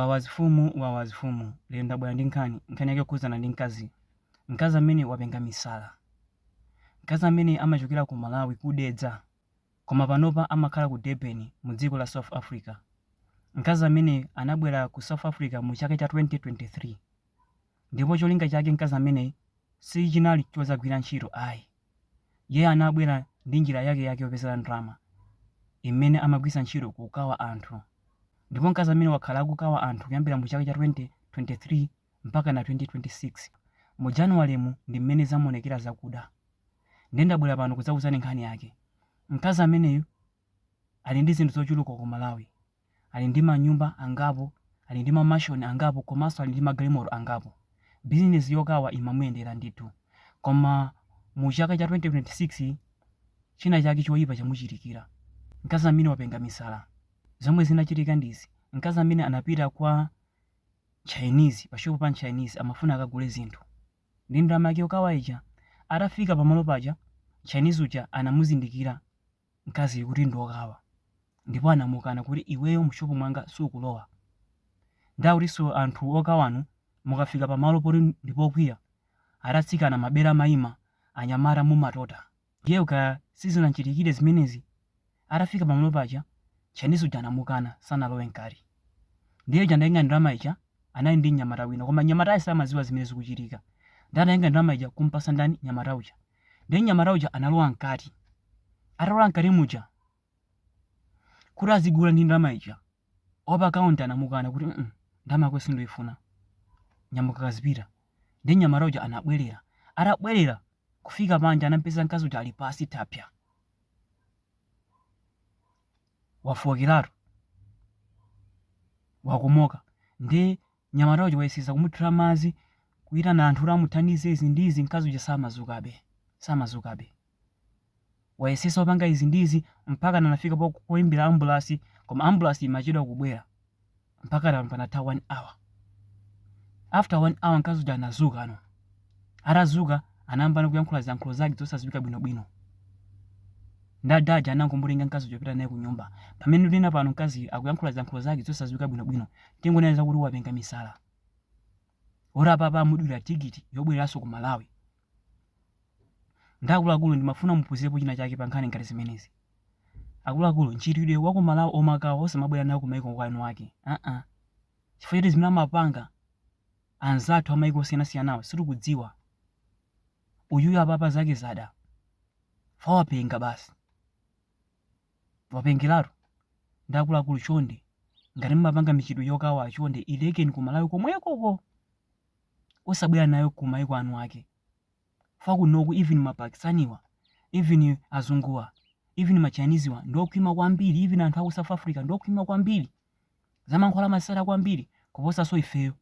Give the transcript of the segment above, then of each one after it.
wawazifumu lero ndabwera ndi nkhani yake yokhuzana ndi mkazi amene wapenga misala. Mkazi amene amachokera ku Malawi kudedza koma panopa amakhala ku Durban mu dziko la South Africa. Mkazi amene anabwera ku South Africa mu chaka cha 2023 ndipo cholinga chake mkazi amene sichinali chozagwira ntchito ayi. Iye anabwera ndi njira yake yopezera ndalama imene amagwisa ntchito kukawa anthu. Ndipo mkazi amene wakhala akukawa anthu kuyambira mu chaka cha 2023 mpaka na 2026. Mu January ndi mmene zamuonekera zakuda. Ndabwera pano kudzawuzani nkhani yake. Mkazi ameneyu ali ndi zinthu zochuluka ku Malawi. Ali ndi manyumba angapo, ali ndi mamashoni angapo, komanso ali ndi magalimoto angapo. Business yokawa imamuyendera ndithu. Koma mu chaka cha 2026 china chake choyipa chamuchitikira. Mkazi amene wapenga misala. Zomwe zinachitika ndizi. Mkazi amene anapita kwa Chinese, pashopu pa Chinese amafuna akagule zinthu. Ndi ndalama yake yokawa ija, atafika pamalo paja, Chinese uja anamuzindikira mkazi kuti ndokawa. Ndipo anamukana kuti iweyo mushopu mwanga sukulowa. Ndauliso anthu okawanu mukafika pamalo poti ndipokwiya, atatsikana mabera mayima anyamara mumatota. Iye uka sizinachitikire zimenezi. Atafika pamalo paja, Chinese uja anamukana sanalowe nkati. Ndiye jandainga ndalama ija anali ndi nyamata wina, koma nyamata samadziwa zimene zikuchitika. Ndanainga ndalama ija kumpasa ndani nyamata uja. Ndiye nyamata uja analowa nkati. Atalowa nkati muja kuti azigula ndi ndalama ija, opa akaunti anamukana kuti ndalama yako sindoyifuna, nyamuka kazipita. Ndiye nyamata uja anabwerera. Atabwerera kufika panja anampeza mkazi uja ali pasi tapya. Wafokeratu wakumoka. Ndiye nyamata uja wayesesa kumuthira madzi kuyitana anthu amuthandize izi ndizi, mkazi uja samazukabe. Wayesesa opanga izi ndizi mpaka anafika poyimbira ambulasi, koma ambulasi imachedwa kubwera mpaka panatha 1 hour. After 1 hour mkazi uja anazuka ano. Atazuka anayamba kuyankhula ziyankhulo zake zosadziwika bwinobwino. Ndadaja anangomutenga mkazi uja kupita naye ku nyumba. Pamene lina pano mkazi akuyankhula ziyankhulo zake zosadziwika bwinobwino, tingonena kuti wapenga misala. Ora papa amudwira tikiti yobweranso ku Malawi. Akuluakulu ndimafuna muphunzirepo china chake pa nkhani ngati zimenezi. Akuluakulu nchitidwe wa ku Malawi omakawa osamabwera nawo ku maiko kwanu ake. Chifukwa choti zimene amapanga anzathu amaiko osiyanasiyanawo sitikudziwa. Uyuyo apapa zake zada. Wapenga basi. Wapengeratu. Akuluakulu chonde ngati mmapanga michitidwe yokawa chonde ilekeni ku Malawi komwekoko. Osabwera nayo ku maiko anu ake. Fakunoku even mapakistaniwa, even azunguwa, even machiniziwa ndokhwima kwambiri, even anthu aku South Africa ndokhwima kwambiri. Zamankhwala masala kwambiri kuposa so ifeyo.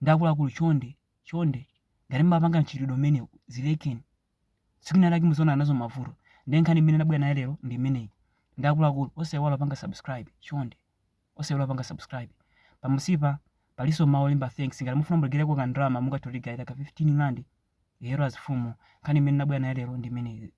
Akuluakulu chonde ngati mmapanga mchitidwe umene zilekeni. Sikuna laki muzona nazo mavuto. Ndiye nkhani imene ndabwera nayo lero ndi imeneyi. Akuluakulu osewala panga subscribe chonde. Osewala panga subscribe. Pamusipa paliso maolimba thanks ngati mufuna mulegereko ka ndalama mungatoligaita ka 15 rand. Yero azifumu nkhani imene ndabwera nayo lero ndi imeneyi.